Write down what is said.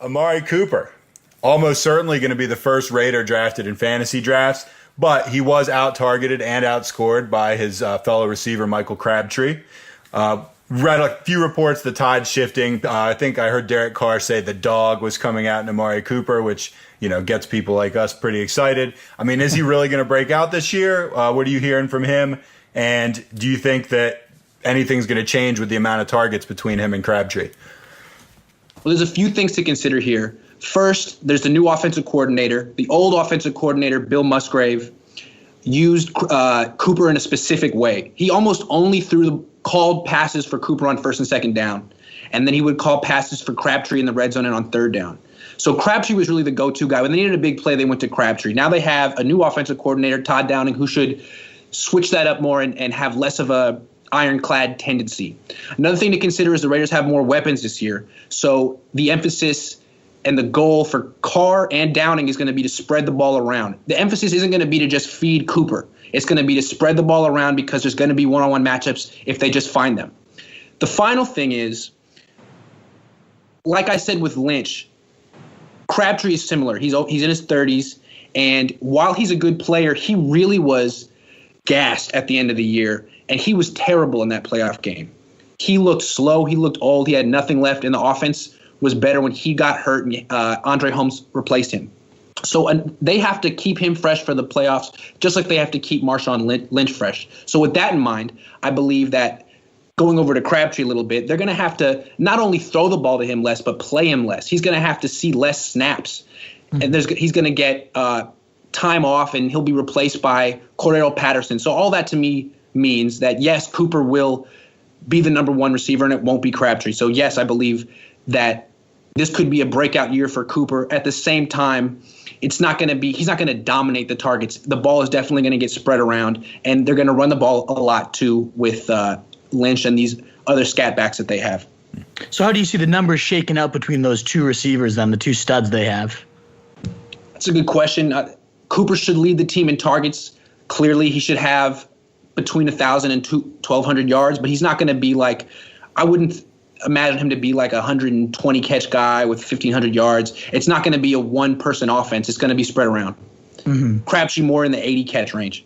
Amari Cooper, almost certainly going to be the first Raider drafted in fantasy drafts, but he was out-targeted and outscored by his fellow receiver, Michael Crabtree. Read a few reports, the tide's shifting. I think I heard Derek Carr say the dog was coming out in Amari Cooper, which, gets people like us pretty excited. I mean, is he really going to break out this year? What are you hearing from him? And do you think that anything's going to change with the amount of targets between him and Crabtree? Well, there's a few things to consider here. First, there's the new offensive coordinator. The old offensive coordinator, Bill Musgrave, used Cooper in a specific way. He almost only called passes for Cooper on first and second down, and then he would call passes for Crabtree in the red zone and on third down. So Crabtree was really the go-to guy. When they needed a big play, they went to Crabtree. Now they have a new offensive coordinator, Todd Downing, who should switch that up more and have less of a ironclad tendency. Another thing to consider is the Raiders have more weapons this year. So the emphasis and the goal for Carr and Downing is going to be to spread the ball around. The emphasis isn't going to be to just feed Cooper. It's going to be to spread the ball around because there's going to be one-on-one matchups if they just find them. The final thing is, like I said with Lynch, Crabtree is similar. He's in his 30s, and while he's a good player, he really was gassed at the end of the year, and he was terrible in that playoff game. He looked slow. He looked old. He had nothing left, and the offense was better when he got hurt and Andre Holmes replaced him. So they have to keep him fresh for the playoffs, just like they have to keep Marshawn Lynch fresh. So with that in mind, I believe that going over to Crabtree a little bit, they're going to have to not only throw the ball to him less, but play him less. He's going to have to see less snaps. And he's going to get time off, and he'll be replaced by Cordero Patterson. So all that to me means that, yes, Cooper will be the number one receiver, and it won't be Crabtree. So, yes, I believe that this could be a breakout year for Cooper. At the same time, he's not going to dominate the targets. The ball is definitely going to get spread around, and they're going to run the ball a lot too with Lynch and these other scat backs that they have. So how do you see the numbers shaking out between those two receivers then, the two studs they have? That's a good question. Cooper should lead the team in targets. Clearly, he should have between 1,000 and 1,200 yards, but he's not going to be like – I wouldn't imagine him to be like a 120-catch guy with 1,500 yards. It's not going to be a one-person offense. It's going to be spread around. Crabtree more in the 80-catch range.